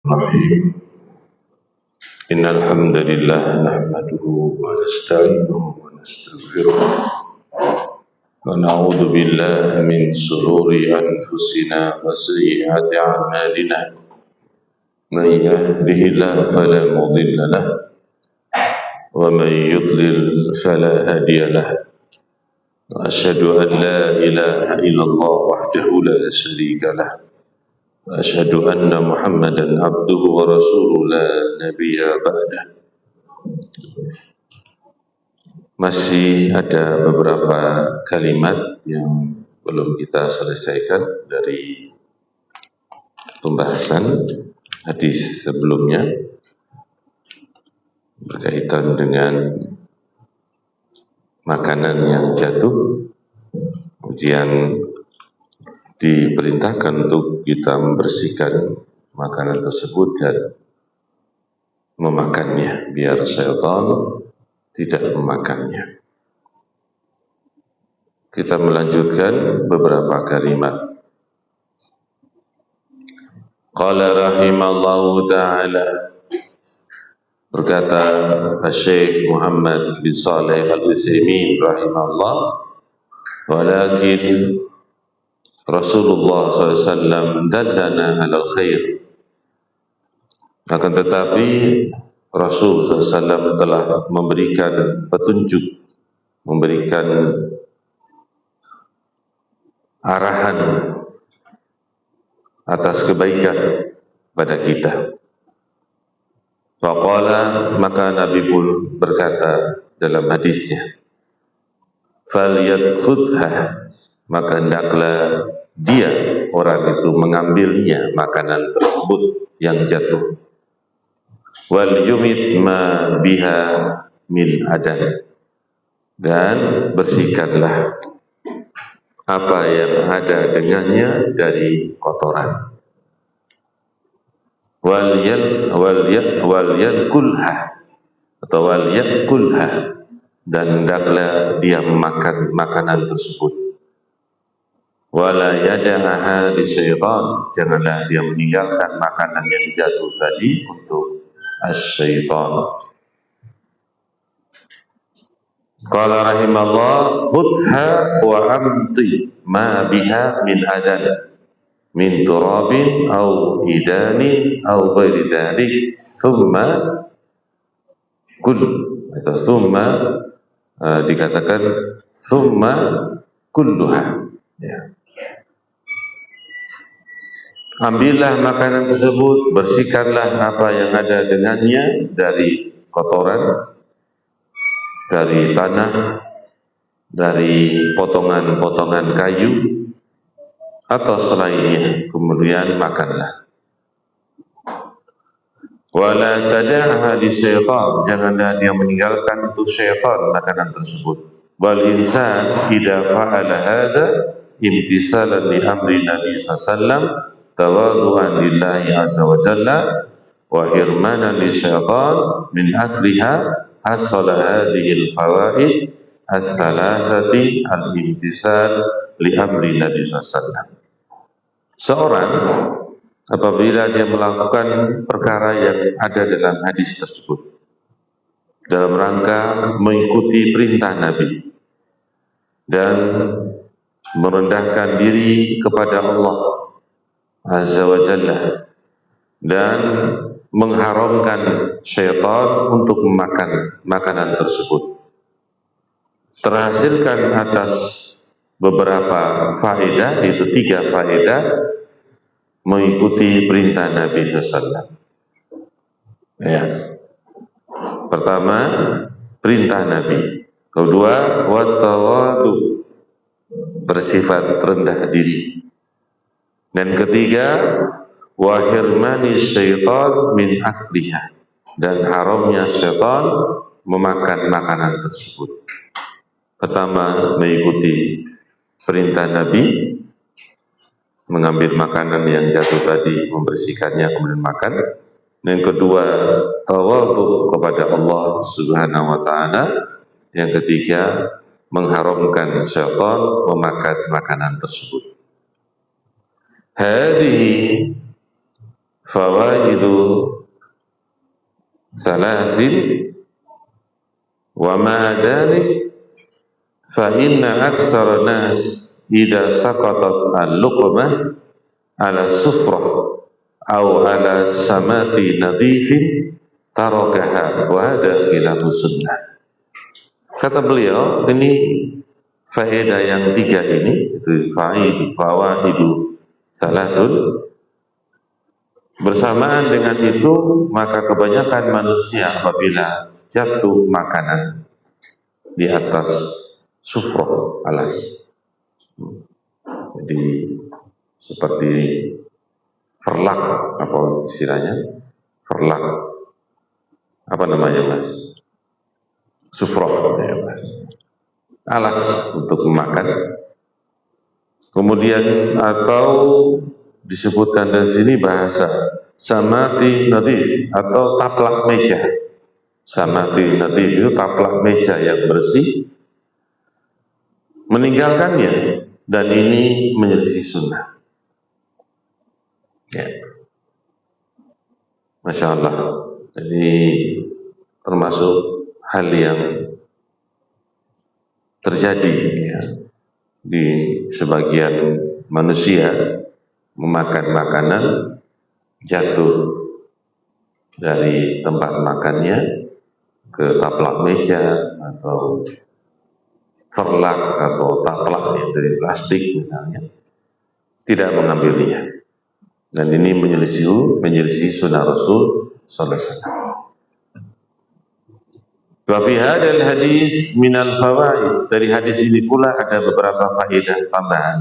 Bismillahirrahmanirrahim. Innal hamdalillah nahmaduhu wa nasta'inuhu wa nastaghfiruh wa na'udzu billahi min shururi anfusina wa sayyiati a'malina. Man yahdihillahu fala mudilla lahu wa man yudlil fala hadiya lahu. Wa asyhadu an la ilaha illallah wahdahu la syarika lahu. Asyhadu anna Muhammadan abduhu wa rasuluhu la nabiyya ba'dah. Masih ada beberapa kalimat yang belum kita selesaikan dari pembahasan hadis sebelumnya berkaitan dengan makanan yang jatuh. Kemudian diperintahkan untuk kita membersihkan makanan tersebut dan memakannya biar syaitan tidak memakannya. Kita melanjutkan beberapa kalimat. Qala rahimallahu ta'ala, berkata Syekh Muhammad bin Shalih Al-Utsaimin rahimahullah, walakin Rasulullah SAW dallana alal khair. Akan tetapi Rasul SAW telah memberikan petunjuk, memberikan arahan atas kebaikan pada kita. Faqala, maka Nabi pun berkata dalam hadisnya, falyadkhudha, maka hendaklah dia, orang itu, mengambilnya makanan tersebut yang jatuh. Wal yumit ma biha min adan, dan bersihkanlah apa yang ada dengannya dari kotoran. Wal yakulha, atau wal yakulha, dan hendaklah dia memakan makanan tersebut. Wala yada'aha li syaitan, janganlah dia meninggalkan makanan yang jatuh tadi untuk asy-syaitan. Qala rahimallah, khudha wa amti ma biha min adan min turabin aw idanin aw ghairi dhalik thumma kul, atau thumma dikatakan thumma kulluha, ya. Ambillah makanan tersebut, bersihkanlah apa yang ada dengannya dari kotoran, dari tanah, dari potongan-potongan kayu atau selainnya, kemudian makanlah. Wala tada'ha li syaitan, janganlah dia meninggalkan untuk syaitan makanan tersebut. Wal insan idza fa'ala hadza imtisalan li amri Nabi sallallahu alaihi wasallam tawadhu'an lillahi azza wa jalla wa hirmanan li syaitan min akliha, hasala hadhihi al-fawaid al-thalathati al-imtisal li amri Nabi sallallahu alaihi wasallam. Seorang apabila dia melakukan perkara yang ada dalam hadis tersebut dalam rangka mengikuti perintah Nabi dan merendahkan diri kepada Allah Azza wa Jalla dan mengharamkan syaitan untuk memakan makanan tersebut, terhasilkan atas beberapa faedah, yaitu 3 faedah mengikuti perintah Nabi SAW. Ya. Pertama, perintah Nabi. Kedua, wattawadu, bersifat rendah diri. Dan ketiga, wahirmani syaitan min akliha, dan haramnya syaitan memakan makanan tersebut. Pertama, mengikuti perintah Nabi, mengambil makanan yang jatuh tadi, membersihkannya, kemudian makan. Yang kedua, tawadhu kepada Allah Subhanahu wa ta'ala. Yang ketiga, mengharamkan syaitan memakan makanan tersebut. Hadhihi fawaidu salasin wa ma dhalik fa inna aktsara nas idza saqatat al-luqmah ala sufrah aw ala samati nadhifin tarakaha wa hada khilafu sunnah. Kata beliau, ini faedah yang tiga ini, itu fawaidu salasun. Bersamaan dengan itu, maka kebanyakan manusia apabila jatuh makanan di atas sufroh, alas, jadi seperti verlak, apa istilahnya? Verlak, apa namanya mas? Sufroh, ya mas. Alas untuk memakan. Kemudian atau disebutkan di sini bahasa samati nadif atau taplak meja. Samati nadif itu taplak meja yang bersih. Meninggalkannya, dan ini menyelisih sunnah. Ya. Masya Allah. Jadi termasuk hal yang terjadi ya, di sebagian manusia memakan makanan jatuh dari tempat makannya ke taplak meja atau verlak atau taplak dari plastik misalnya, tidak mengambilnya, dan ini menyelisih sunnah Rasul sallallahu alaihi wasallam. Wa fi hadzal hadis minal fawaid, dari hadis ini pula ada beberapa faedah tambahan.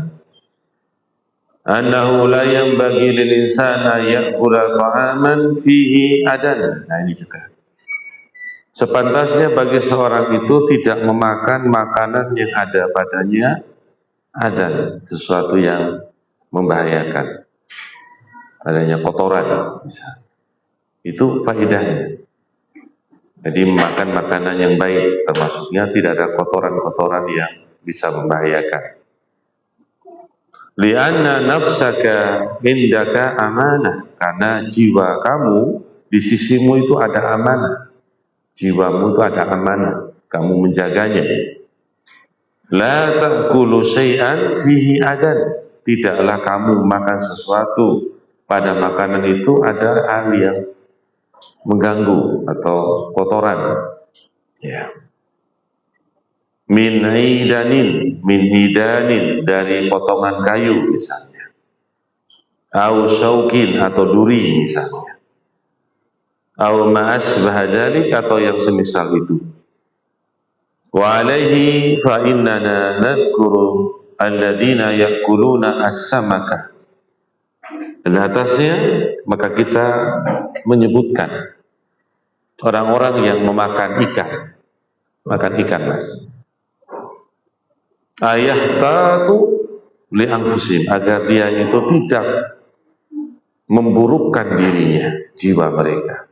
Annahu la yanbaghi lil insana ya'kula ta'aman fihi adan. Nah ini juga. Sepantasnya bagi seorang itu tidak memakan makanan yang ada padanya adan, sesuatu yang membahayakan, adanya kotoran misalnya. Itu faedahnya. Jadi makan makanan yang baik, termasuknya tidak ada kotoran-kotoran yang bisa membahayakan. Lianna nafsaka indaka amanah, karena jiwa kamu di sisimu itu ada amanah. Jiwamu itu ada amanah, kamu menjaganya. La ta'kulu syai'an fihi adan, tidaklah kamu makan sesuatu pada makanan itu ada hal yang mengganggu atau kotoran. Ya. Min hidanin, dari potongan kayu misalnya. Au syaukin, atau duri misalnya. Au ma'asbah dzalik, atau yang semisal itu. Wa alaihi fa innana nadhkuru alladziina ya'kuluna as-samaka. Dan atasnya maka kita menyebutkan orang-orang yang memakan ikan, mas. Ayahtatu li anfusihim, agar dia itu tidak memburukkan dirinya, jiwa mereka,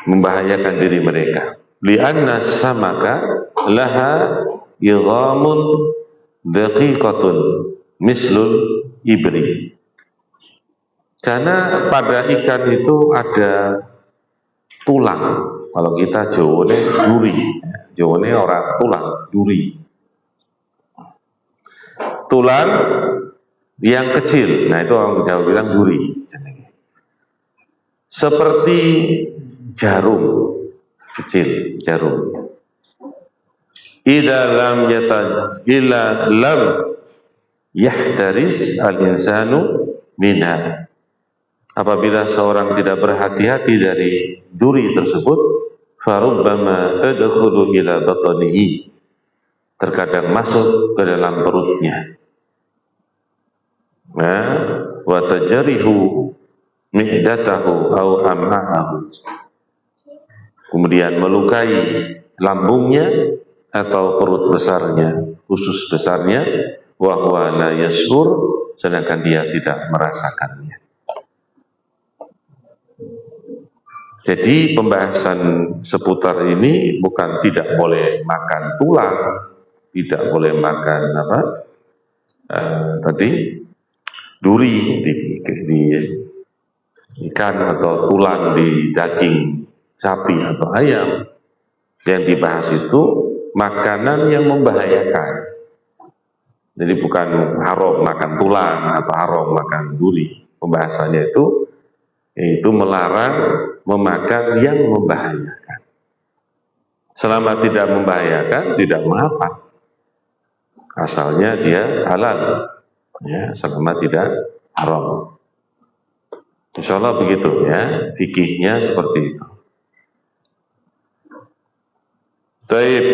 membahayakan diri mereka. Li'anna samaka laha idhamun daqiqatun mislul ibri. Karena pada ikan itu ada tulang. Kalau kita Jawane duri, Jawane orang tulang, duri. Tulang yang kecil, nah itu orang Jawa bilang duri. Seperti jarum kecil, jarum. Idza lam yahtaris al-insanu minha. Apabila seorang tidak berhati-hati dari duri tersebut, farubbama tadkhulu ila batnihi, terkadang masuk ke dalam perutnya. Nah, wa tajrihu mi'datahu aw am'ahu, kemudian melukai lambungnya atau perut besarnya, usus besarnya, wa huwa la yashur, sedangkan dia tidak merasakannya. Jadi pembahasan seputar ini bukan tidak boleh makan tulang, tidak boleh makan tadi duri ikan atau tulang di daging sapi atau ayam. Yang dibahas itu makanan yang membahayakan. Jadi bukan haram makan tulang atau haram makan duri. Pembahasannya itu melarang memakan yang membahayakan. Selama tidak membahayakan, tidak mengapa. Asalnya dia halal, ya, selama tidak haram. Insya Allah begitu ya, fikihnya seperti itu. Baik,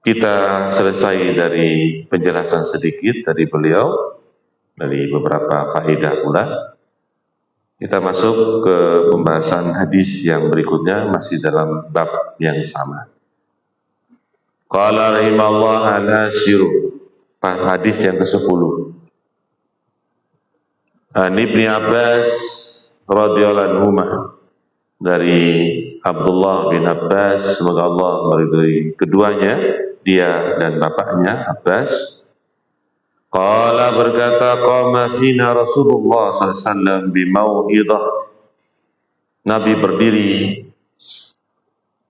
kita selesai dari penjelasan sedikit dari beliau, dari beberapa faedah pula. Kita masuk ke pembahasan hadis yang berikutnya, masih dalam bab yang sama. Qala rahimallahu al-ashiru, hadis yang ke-10. An Ibnu Abbas radhiyallahu anhuma, dari Abdullah bin Abbas, semoga Allah meridhai keduanya, dia dan bapaknya Abbas. Qala, berkata, qama fina Rasulullah SAW bimau'idah. Nabi berdiri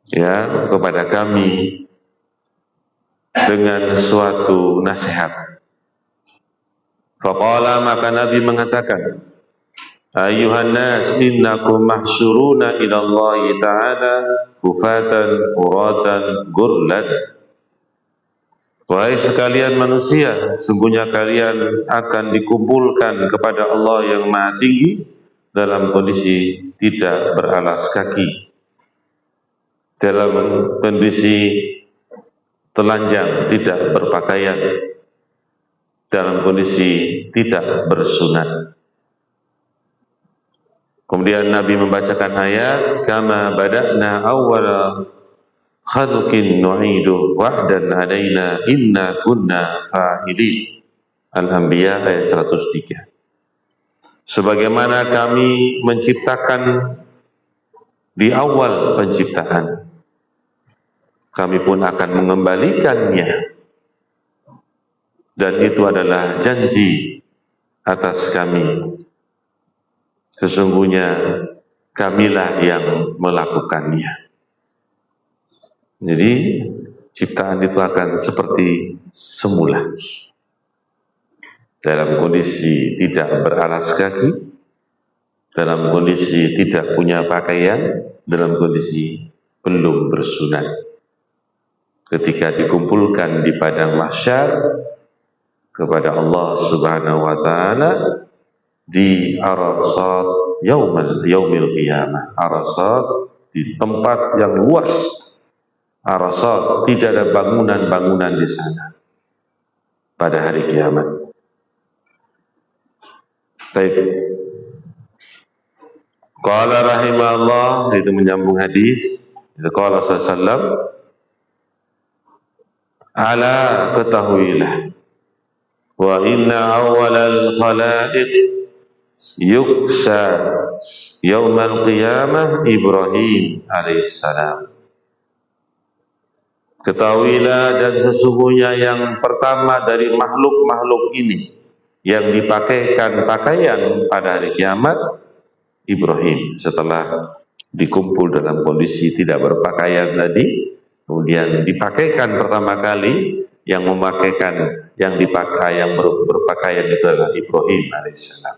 ya kepada kami dengan suatu nasihat. Faqala, maka Nabi mengatakan, Ayuhan nas, innakum mahsyuruna ila Allah ta'ala hufatan uratan gurlan. Wahai sekalian manusia, sungguhnya kalian akan dikumpulkan kepada Allah yang Maha Tinggi dalam kondisi tidak beralas kaki, dalam kondisi telanjang, tidak berpakaian, dalam kondisi tidak bersunat. Kemudian Nabi membacakan ayat, kama bada'na awwala khalqin nu'idu wa'dan alaina inna kunna fa'ilin. Al-Anbiya ayat 103. Sebagaimana kami menciptakan di awal penciptaan, kami pun akan mengembalikannya, dan itu adalah janji atas kami. Sesungguhnya kamilah yang melakukannya. Jadi ciptaan itu akan seperti semula, dalam kondisi tidak beralas kaki, dalam kondisi tidak punya pakaian, dalam kondisi belum bersunat. Ketika dikumpulkan di padang mahsyar kepada Allah Subhanahu wa taala di Arasat yaumil qiyamah. Arasat di tempat yang luas. Arasat, tidak ada bangunan-bangunan di sana pada hari kiamat. Baik. Qala rahimahullah, itu menyambung hadis. Qala sallallahu, ala ketahuilah, wa inna awwalal khalaiq yuksa yaumal qiyamah Ibrahim alaihissalam. Ketahuilah, dan sesungguhnya yang pertama dari makhluk-makhluk ini yang dipakaikan pakaian pada hari kiamat Ibrahim. Setelah dikumpul dalam kondisi tidak berpakaian tadi, kemudian dipakaikan pertama kali, yang memakaikan, yang dipakai, yang berpakaian itu adalah Ibrahim alaihissalam.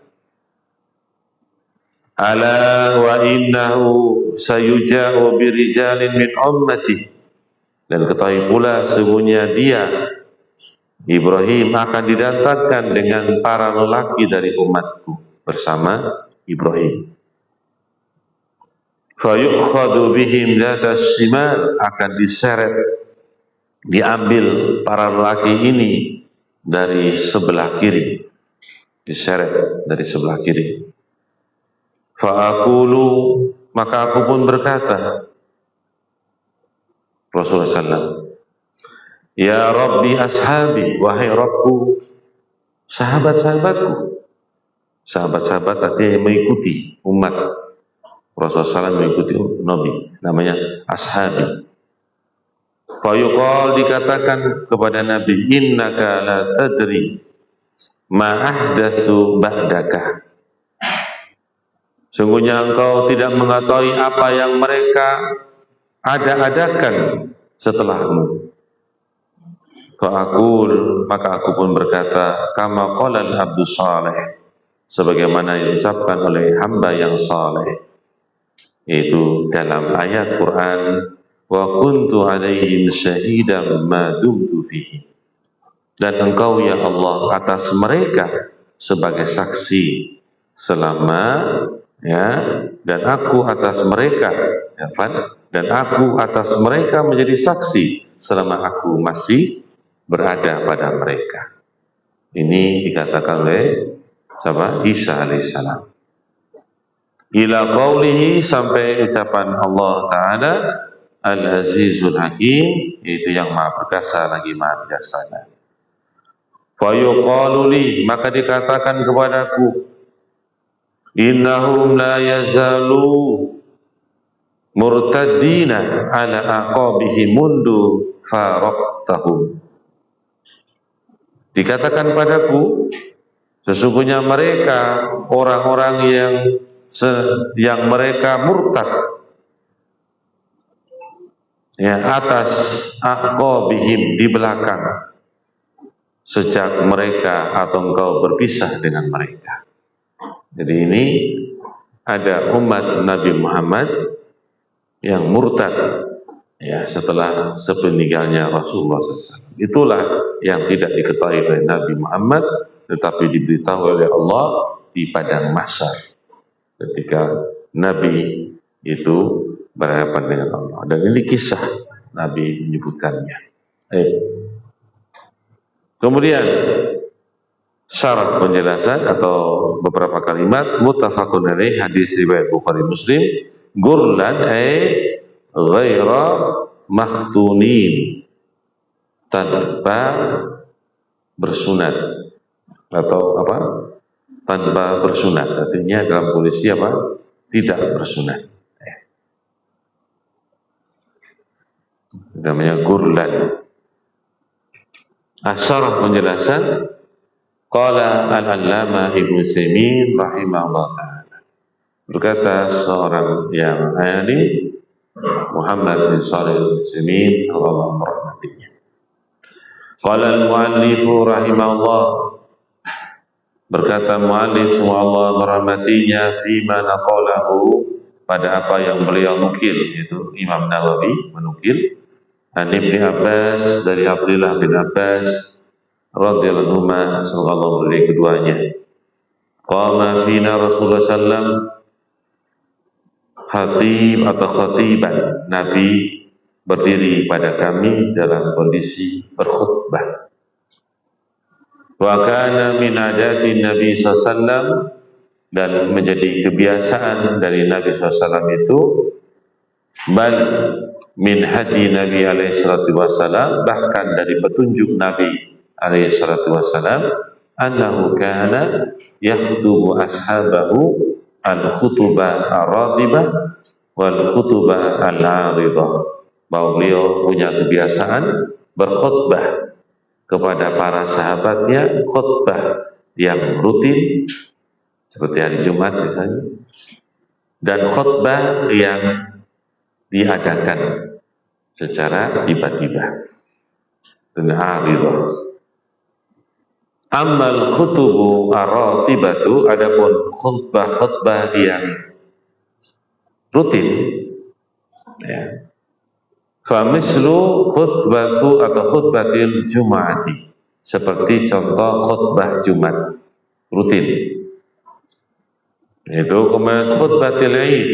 Ala wa innahu sayuja'u birijalin min ummati. Dan ketahui pula, sesungguhnya dia, Ibrahim, akan didatangkan dengan para lelaki dari umatku bersama Ibrahim. Fayukhadu bihim dhatas shimal, akan diseret, diambil para lelaki ini dari sebelah kiri, diseret dari sebelah kiri. Fa'akulu, maka aku pun berkata, Rasulullah SAW, ya Rabbi ashabi, wahai Rabbku sahabat-sahabatku. Sahabat-sahabat artinya mengikuti umat Rasulullah SAW, mengikuti Nabi, namanya ashabi. Fayuqal, dikatakan kepada Nabi, innaka la tadri ma ahdatsu ba'daka. Sungguhnya engkau tidak mengetahui apa yang mereka ada-adakan setelahmu. Fa'akul, maka aku pun berkata, kama qalal abdu saleh, sebagaimana yang diucapkan oleh hamba yang saleh, yaitu dalam ayat Quran, wa kuntu alaihim syahidan ma dumtu fihi, dan engkau ya Allah atas mereka sebagai saksi selama, ya, dan aku atas mereka, ya, dan aku atas mereka menjadi saksi selama aku masih berada pada mereka. Ini dikatakan oleh siapa? Isa alaihissalam. Ila qawlihi, sampai ucapan Allah Ta'ala Al-Azizul Hakim, itu yang maha perkasa lagi maha bijaksana. Fa yuqalu li, maka dikatakan kepadaku, innahum la yazalu murtaddina ala aqabihi mundu faraqtahum. Dikatakan padaku, sesungguhnya mereka orang-orang yang mereka murtad, ya, atas aqabihim, di belakang, sejak mereka atau engkau berpisah dengan mereka. Jadi ini ada umat Nabi Muhammad yang murtad, ya, setelah sepeninggalnya Rasulullah SAW. Itulah yang tidak diketahui oleh Nabi Muhammad, tetapi diberitahu oleh Allah di padang mahsyar ketika Nabi itu berhadapan dengan Allah. Dan ini kisah Nabi menyebutkannya. Kemudian syarat penjelasan atau beberapa kalimat muttafaqun alaih, hadis riwayat Bukhari Muslim, gurlan ghaira makhtunin, tanpa bersunat atau apa? Tanpa bersunat, artinya dalam kondisi apa? Tidak bersunat. Namanya gurlan. Asyarah penjelasan, qala al-allama Ibnu Utsaimin rahimahullah ta'ala, berkata seorang yang ahli, Muhammad bin Shalih al-Utsaimin sallallahu merahmatinya. Qala al-muallifu rahimahullah, berkata muallif semoga Allah merahmatinya, fima naqalahu, pada apa yang beliau nukil, yaitu Imam Nawawi menukil, an Ibnu Abbas, dari Abdullah bin Abbas radhiyallahu anhu, semoga Allah meridai keduanya. Qama fina Rasulullah sallam, khatib atau khatiban, Nabi berdiri pada kami dalam kondisi berkhutbah. Wa kana min adati Nabi sallallahu, dan menjadi kebiasaan dari Nabi sallallahu itu, bal min hadi Nabi alaihi salatu wassalam, bahkan dari petunjuk Nabi alaihi salatu wassalam, annahu kana yakhutubu ashabahu al-khutubah ar-radibah wal khutubah al-aridah, bahwa beliau punya kebiasaan berkhutbah kepada para sahabatnya, khutbah yang rutin seperti hari Jumat misalnya, dan khutbah yang diadakan secara tiba-tiba, dengan aridah. Amal khutubu ar-ratibatu, adapun khutbah-khutbah yang rutin, ya, fa mislu khutbatu atau khutbatil jum'ati, seperti contoh khutbah Jumat rutin, yaitu kemudian khutbatil Id,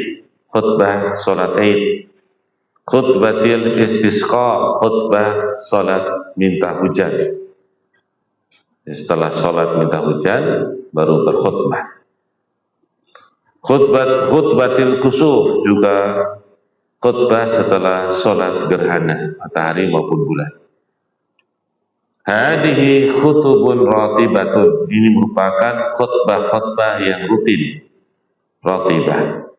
khutbah salat Id, khutbatil istisqa, khutbah salat minta hujan. Setelah salat minta hujan baru berkhutbah. Khutbatil kusuf, juga khutbah setelah salat gerhana matahari maupun bulan. Hadihi khutubun ratibatun, ini merupakan khutbah-khutbah yang rutin, ratibah.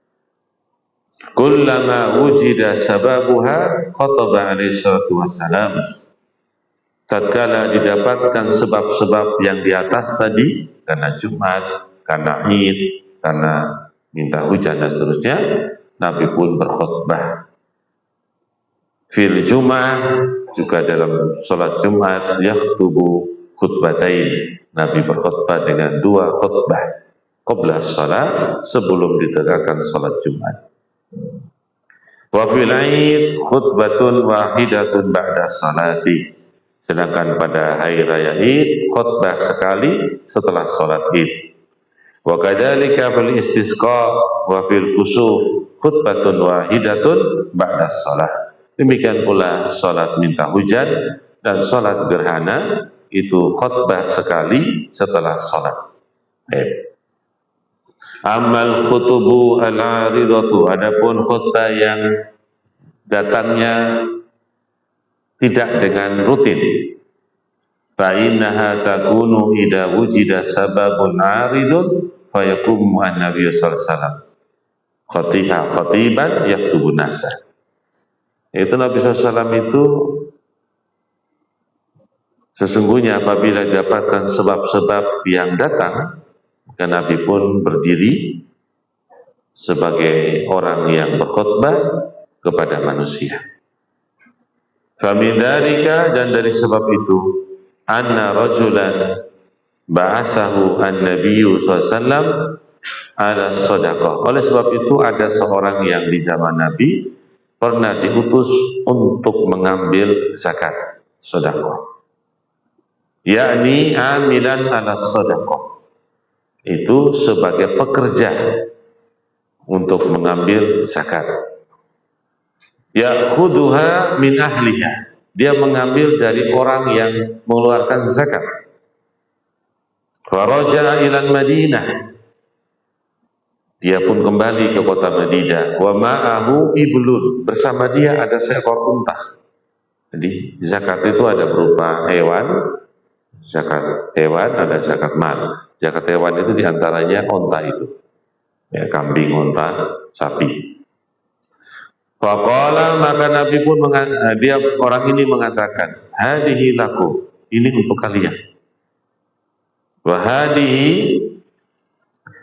Kullama wujida sababuha khataba alaihi salatu wassalam, tatkala didapatkan sebab-sebab yang di atas tadi, karena Jumat, karena Id, karena minta hujan dan seterusnya, Nabi pun berkhutbah. Fil Jum'ah, juga dalam sholat Jumat, yakhtubu khutbatain, Nabi berkhutbah dengan 2 khutbah qabla shalah, sebelum ditegakkan sholat Jumat. Wa fil Aid khutbatun wahidatun ba'da salati, sedangkan pada hari raya Id khutbah sekali setelah sholat Id. Wa kadzalika fil istisqa wa fil kusuf khutbatun wahidatun ba'da shalah. Demikian pula sholat minta hujan dan sholat gerhana itu khutbah sekali setelah sholat. Amal khutubu al-aridatu, adapun khutbah yang datangnya tidak dengan rutin, fa innaha takunu idza wujida sababun aridun fa yaqumu an-nabiy sallallahu alaihi wasallam khatiban yaktubu nasa. Itu Nabi SAW itu sesungguhnya apabila dapatkan sebab-sebab yang datang, maka Nabi pun berdiri sebagai orang yang berkhutbah kepada manusia. Famin dzalika, dan dari sebab itu, anna rajulan ba'asahu an-nabiyyu sallallahu alaihi wasallam ala shadaqah. Oleh sebab itu ada seorang yang di zaman Nabi pernah diutus untuk mengambil zakat sedekah, yakni amilan ala sedekah, itu sebagai pekerja untuk mengambil zakat. Ya'khuduha min ahliha, dia mengambil dari orang yang mengeluarkan zakat. Faraja'a ila Madinah, dia pun kembali ke kota Madinah. Wa ma'ahu iblun, bersama dia ada seekor unta. Jadi zakat itu ada berupa hewan, zakat hewan, ada zakat mal. Zakat hewan itu diantaranya unta itu, ya, kambing, unta, sapi. Faqala, maka Nabi pun orang ini mengatakan, hadihi lakum, ini untuk kalian. Wa hadihi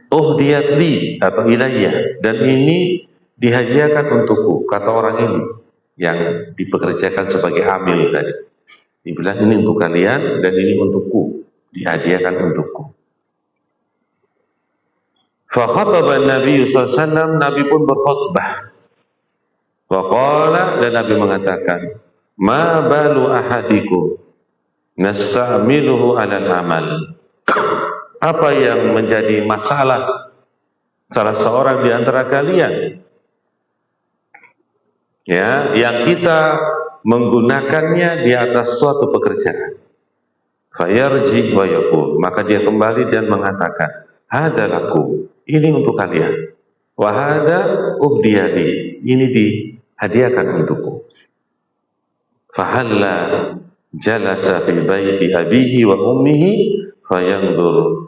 uhdiyat li atau ilayya, dan ini dihadiahkan untukku, kata orang ini yang dipekerjakan sebagai amil tadi. Dibilang ini untuk kalian dan ini untukku, dihadiahkan untukku. Fa khataba Nabi sallallahu alaihi wasallam, Nabi pun berkhutbah. Wa qala, dan Nabi mengatakan, ma balu ahadikum nasta'miluhu 'alal amal. Apa yang menjadi masalah salah seorang di antara kalian, ya, yang kita menggunakannya di atas suatu pekerjaan. Fayarji wa yaqul, maka dia kembali dan mengatakan, hada lakum, ini untuk kalian. Wa hada uhdiyali, ini dihadiahkan untukku. Fahalla jalasa fi baiti abihi wa ummihi fayanzur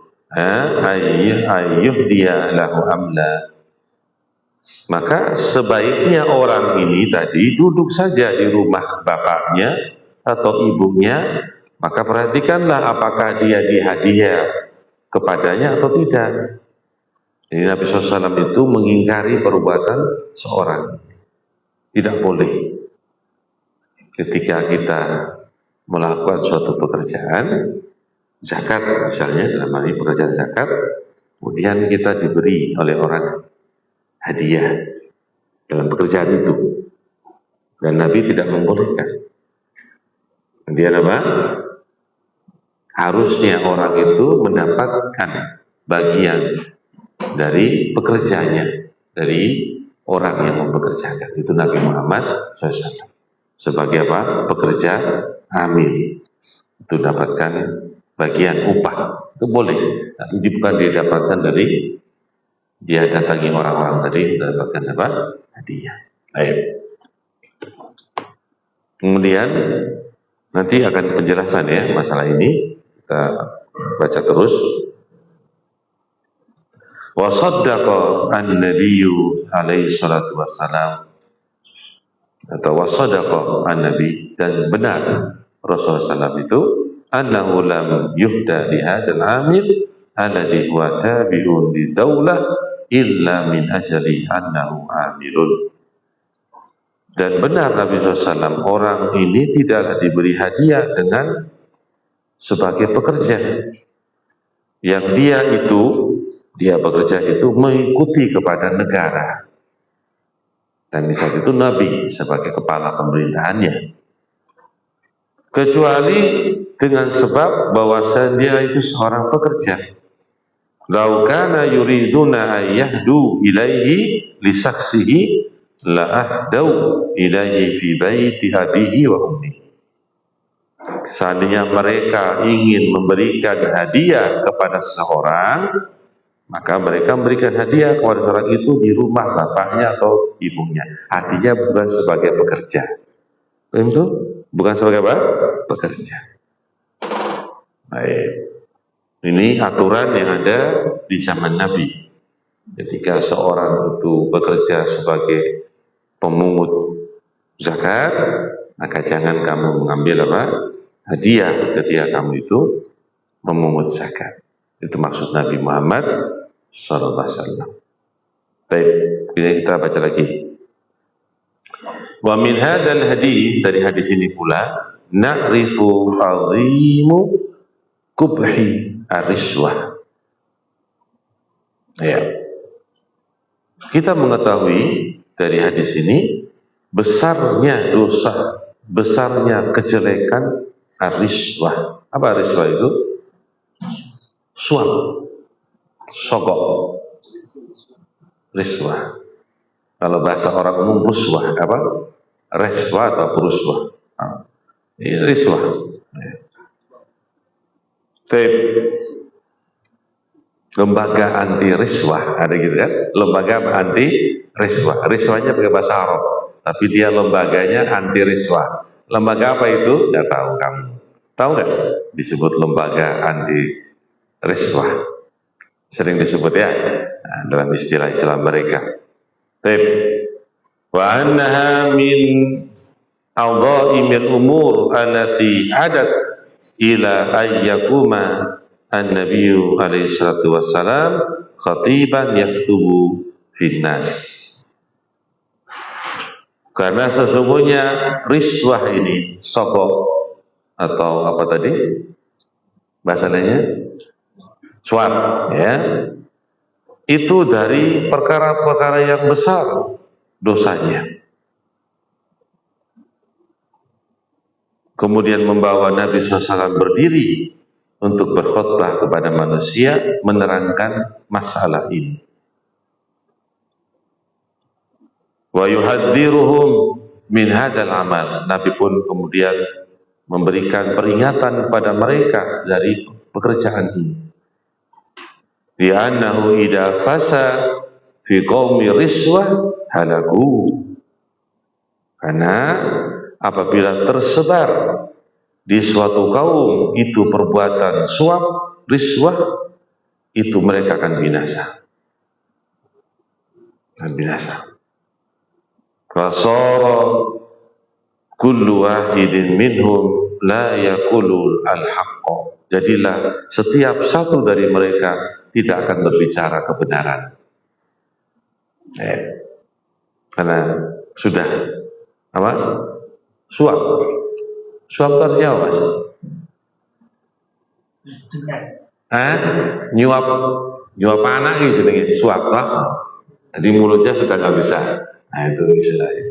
ayyuhdiya lahu amla. Maka sebaiknya orang ini tadi duduk saja di rumah bapaknya atau ibunya, maka perhatikanlah apakah dia dihadiah kepadanya atau tidak. Jadi Nabi SAW itu mengingkari perbuatan seorang. Tidak boleh ketika kita melakukan suatu pekerjaan, zakat misalnya, dalam hal ini pekerjaan zakat, kemudian kita diberi oleh orang hadiah dalam pekerjaan itu, dan Nabi tidak membolehkan. Kemudian apa? Harusnya orang itu mendapatkan bagian dari pekerjaannya, dari orang yang mempekerjakan. Itu Nabi Muhammad SAW sebagai apa? Pekerja amil, itu dapatkan bagian upah, itu boleh, tapi bukan didapatkan dari dia datangi orang-orang tadi mendapatkan apa? Hadiah. Baik. Kemudian nanti akan penjelasan ya masalah ini, kita baca terus. Wa saddaqa an-nabiyyu alaihi salatu wassalam, atau wa sadaqa an-nabi, dan benar Rasulullah SAW itu annahu lam yuhda li hadzal amil alladhi huwa tabi'un li daulah illa min ajali annahu amilun. Dan benar Nabi SAW, orang ini tidaklah diberi hadiah dengan sebagai pekerja. Yang dia bekerja itu mengikuti kepada negara. Dan di saat itu Nabi sebagai kepala pemerintahannya. Kecuali dengan sebab bahwasanya dia itu seorang pekerja. Lau kana yuriduna ayyahdu ilaihi lisaksihi la ahdau ilaihi fi baiti abihi wa ummihi. Seandainya mereka ingin memberikan hadiah kepada seseorang, maka mereka memberikan hadiah kepada seorang itu di rumah bapaknya atau ibunya. Artinya bukan sebagai pekerja. Itu bukan sebagai apa? Pekerja. Baik. Ini aturan yang ada di zaman Nabi. Ketika seorang itu bekerja sebagai pemungut zakat, maka jangan kamu mengambil apa? Hadiah ketika kamu itu memungut zakat. Itu maksud Nabi Muhammad sallallahu alaihi wasallam. Baik, kita baca lagi. Wa min hadzal hadis, dari hadis ini pula na'rifu 'azimu kubhi ar-riswah. Ya. Kita mengetahui dari hadis ini besarnya dosa, besarnya kejelekan ar-riswah. Apa riswah itu? Suap, sogok, riswah. Kalau bahasa orang umum ruswah, apa? Reswah atau ruswah. Ini riswah. Lembaga anti riswah ada gitu kan? Lembaga anti riswah. Riswahnya pakai bahasa Arab, tapi dia lembaganya anti riswah. Lembaga apa itu? Nggak tahu kamu. Tahu nggak? Disebut lembaga anti riswah. Sering disebut ya dalam istilah-istilah mereka. Wa annaha min adha'imil umur allati adat ila ayyakuma an-nabiyyu alaihi salatu wassalam khatiban yaktubu finnas. Karena sesungguhnya riswah ini, sogok atau apa tadi bahasanya, suap, ya, itu dari perkara-perkara yang besar dosanya. Kemudian membawa Nabi SAW berdiri untuk berkhutbah kepada manusia, menerangkan masalah ini. Wa yuhadziruhum min hadzal amal. Nabi pun kemudian memberikan peringatan kepada mereka dari pekerjaan ini. Li'annahu idza fasa fi qaumi riswah halaku. Karena apabila tersebar di suatu kaum itu perbuatan suap, riswah, itu mereka akan binasa. Fasara kullu wahidin minhum la yaqulu al-haqqa. Jadilah setiap satu dari mereka tidak akan berbicara kebenaran. Karena sudah apa? Suap. Suap artinya apa, Mas? Nyuap anak gitu nih, suap lah. Jadi mulutnya sudah nggak bisa. Nah itu istilahnya.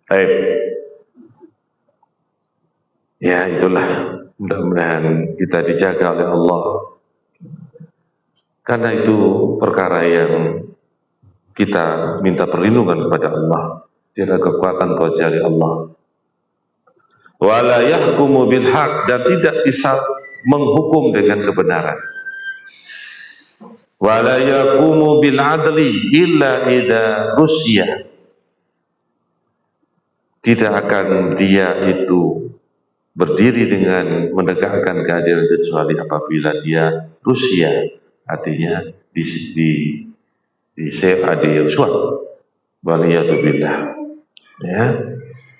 Baik. Ya itulah. Mudah-mudahan kita dijaga oleh Allah. Karena itu perkara yang kita minta perlindungan kepada Allah. Tidak kekuatan kecuali Allah. Wala yahkumu bil haq, dan tidak bisa menghukum dengan kebenaran. Wala yaqumu bil adli illa idza rusya. Tidak akan dia itu berdiri dengan menegakkan keadilan kecuali apabila dia rusya, artinya di suap. Waliyatubillah. Ya.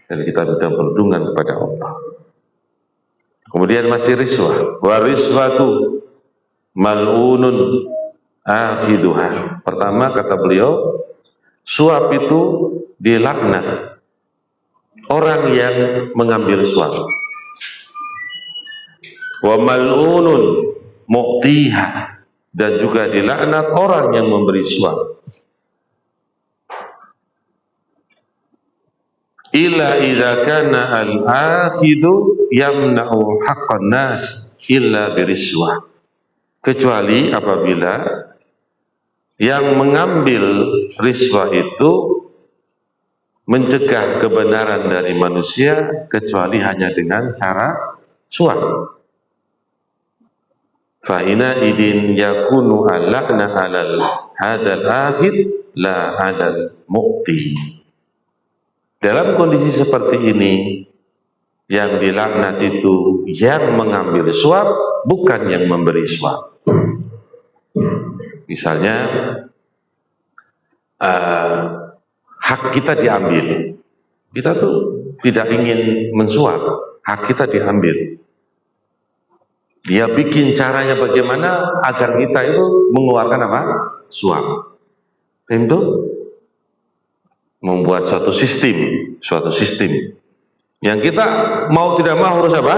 Dan kita minta perlindungan kepada Allah. Kemudian masih riswah. Wa riswatu mal'unun akhiduha. Pertama kata beliau, suap itu dilaknat orang yang mengambil suap. Wa mal'unun mu'tiha, dan juga dilaknat orang yang memberi suap. Illa idza kana al-akhidu yamna'u haqqan nas illa biriswah. Kecuali apabila yang mengambil riswah itu mencegah kebenaran dari manusia kecuali hanya dengan cara suap. Fa ina idin yakunu al-la'na 'alal hadzal akhid la 'alal mu'ti. Dalam kondisi seperti ini, yang dilaknat itu yang mengambil suap, bukan yang memberi suap. Misalnya hak kita diambil, kita tuh tidak ingin mensuap, hak kita diambil. Dia bikin caranya bagaimana agar kita itu mengeluarkan apa? Suap. Itu membuat suatu sistem yang kita mau tidak mau harus apa?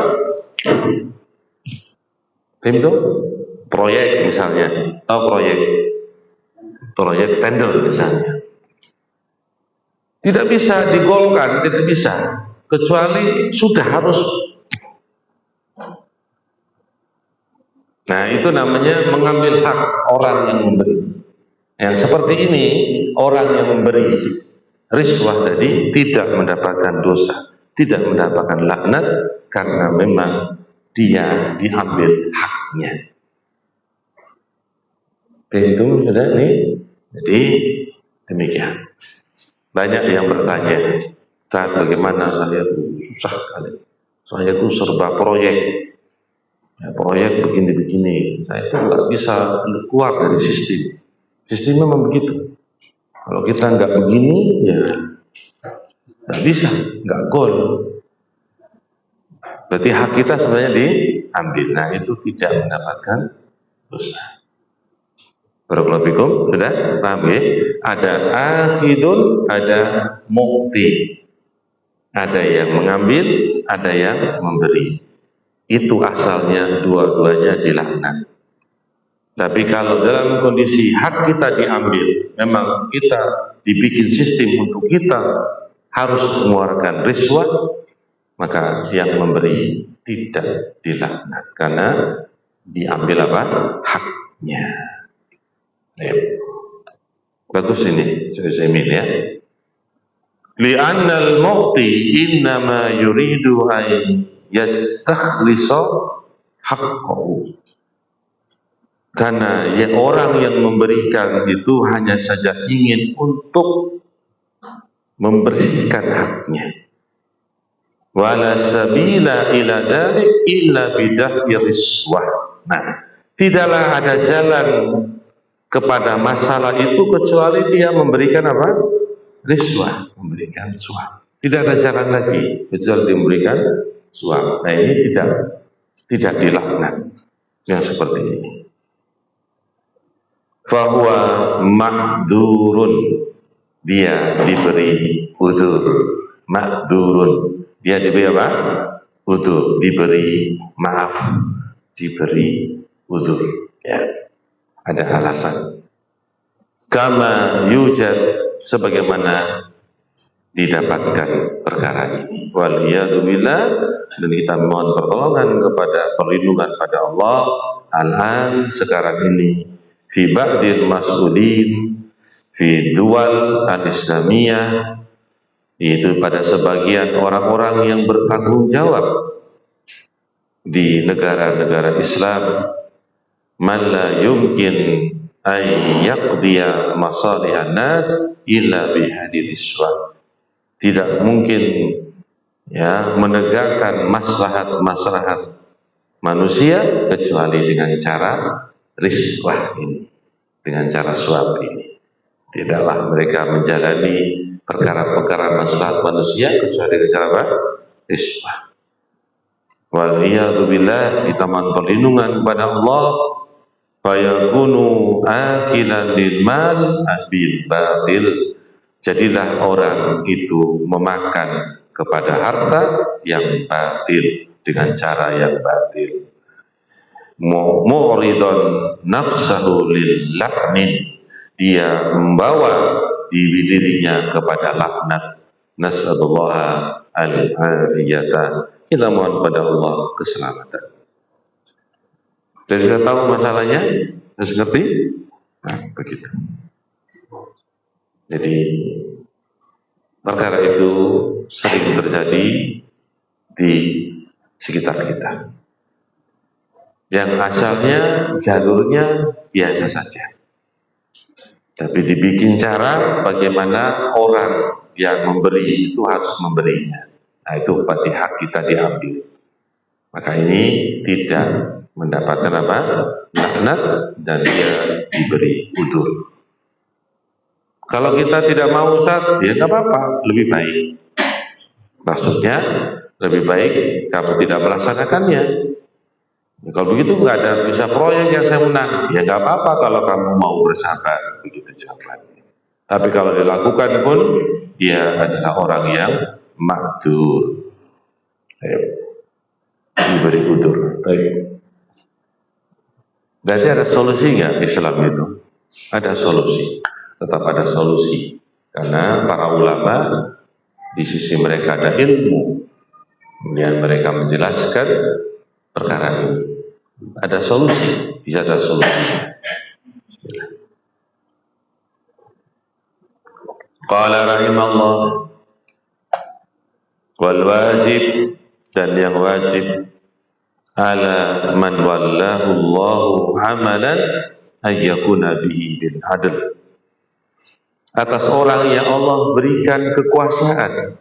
Itu proyek misalnya, atau proyek tender misalnya, tidak bisa digolkan, tidak bisa, kecuali sudah harus. Nah, itu namanya mengambil hak orang yang memberi. Yang seperti ini, orang yang memberi riswah tadi tidak mendapatkan dosa, tidak mendapatkan laknat, karena memang dia diambil haknya. Itu sudah nih. Jadi demikian. Banyak yang bertanya, Ustaz, bagaimana saya susah sekali, saya itu serba proyek, ya, proyek begini-begini, saya itu nggak bisa keluar dari sistem. Sistem memang begitu. Kalau kita nggak begini, ya nggak bisa, nggak gol. Berarti hak kita sebenarnya diambil. Nah, itu tidak mendapatkan dosa. Barakallahu fikum, sudah paham ya? Ada akhidun, ada mu'ti. Ada yang mengambil, ada yang memberi. Itu asalnya dua-duanya dilaknat. Tapi kalau dalam kondisi hak kita diambil, memang kita dibikin sistem untuk kita harus mengeluarkan riswah, maka yang memberi tidak dilaknat karena diambil apa? Haknya. Ya. Bagus ini, saya ya. Li'anna al-mu'ti innama yuridu an yastakhlisa haqqahu. Karena ya, orang yang memberikan itu hanya saja ingin untuk membersihkan haknya. Wala sabila ila dzalik illa bidaf'i riswah. Nah, tidaklah ada jalan kepada masalah itu kecuali dia memberikan apa? Riswah, memberikan suap. Tidak ada jalan lagi kecuali dia memberikan suap. Nah, ini tidak dilaknat yang seperti ini. Fahuwa ma'dzurun, dia diberi udzur. Ma'dzurun, dia diberi apa? Udzur, diberi maaf, diberi udzur. Ya, ada alasan. Kama yujad, sebagaimana didapatkan perkara ini. Waliyadzubillah, dan kita mohon pertolongan kepada perlindungan pada Allah. Al-an, sekarang ini, fi ba'dil mas'ulin fi duwal al-islamiyah, itu pada sebagian orang-orang yang bertanggung jawab di negara-negara Islam, man la yumkin ay yaqdiya masalihan nas illa bihadil iswah, tidak mungkin ya menegakkan maslahat-maslahat manusia kecuali dengan cara riswah ini, dengan cara suap ini. Tidaklah mereka menjalani perkara-perkara maslahat manusia kecuali dengan cara apa? Riswah. Waliyadzubillah, kita mohon perlindungan kepada Allah fayakunu akilan lil mal bil batil. Jadilah orang itu memakan kepada harta yang batil dengan cara yang batil. Mu'ridun nafsahu lil la'nin, dia membawa dirinya kepada laknat. Nas'alullah al-afiyata. Kita mohon pada Allah keselamatan. Jadi sudah tahu masalahnya? Harus ngerti? Nah, begitu. Jadi perkara itu sering terjadi di sekitar kita, yang asalnya jalurnya biasa saja, tapi dibikin cara bagaimana orang yang memberi itu harus memberinya. Nah, itu berarti hak kita diambil. Maka ini tidak mendapatkan apa? Laknat, dan dia diberi udzur. Kalau kita tidak mau, Ustaz, ya nggak apa-apa, lebih baik. Maksudnya lebih baik kamu tidak melaksanakannya. Ya, kalau begitu nggak ada bisa proyek yang saya menang, ya nggak apa-apa kalau kamu mau bersabar, begitu jawabannya. Tapi kalau dilakukan pun, dia adalah orang yang makdur, diberi udzur. Berarti ada solusi nggak Islam itu? Ada solusi. Tetap ada solusi, karena para ulama di sisi mereka ada ilmu, kemudian mereka menjelaskan perkara ini. Ada solusi, bisa ada solusi. Qala rahimahullah, wal wajib, dan yang wajib ala man wallahu Allahu amalan ayyakuna bihi bil adl, atas orang yang Allah berikan kekuasaan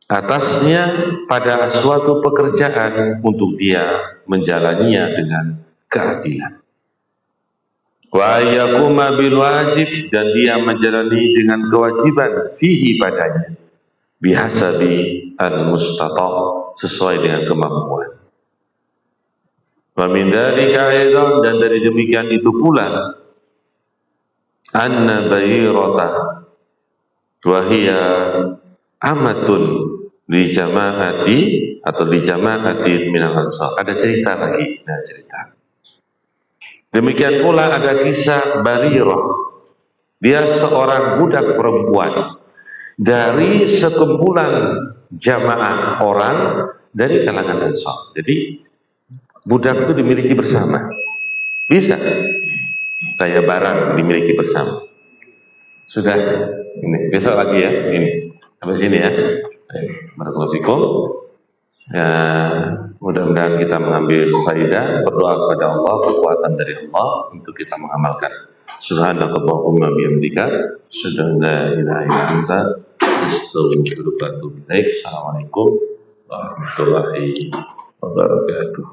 atasnya pada suatu pekerjaan untuk dia menjalaninya dengan keadilan. Wa yakuma bil wajib, dan dia menjalani dengan kewajiban fihi padanya bihasabi al mustata', sesuai dengan kemampuan. Wa min dzalika aidan, dan dari demikian itu pula anna bayrata wa hiya amatun li jama'ati atau li jama'ati minal ansar. Ada cerita lagi, nah cerita. Demikian pula ada kisah Barirah. Dia seorang budak perempuan dari sekumpulan jamaah orang dari kalangan Ansar. Jadi budak itu dimiliki bersama. Bisa kayak barang dimiliki bersama. Sudah, ini besok lagi ya, ini sampai sini ya. Barakallahu fikum. Ya, mudah-mudahan kita mengambil faidah, berdoa kepada Allah, kekuatan dari Allah untuk kita mengamalkan. Subhanakallahumma bihamdika, asyhadu an la ilaha illa anta, astaghfiruka wa atubu ilaik. Assalamualaikum warahmatullahi wabarakatuh.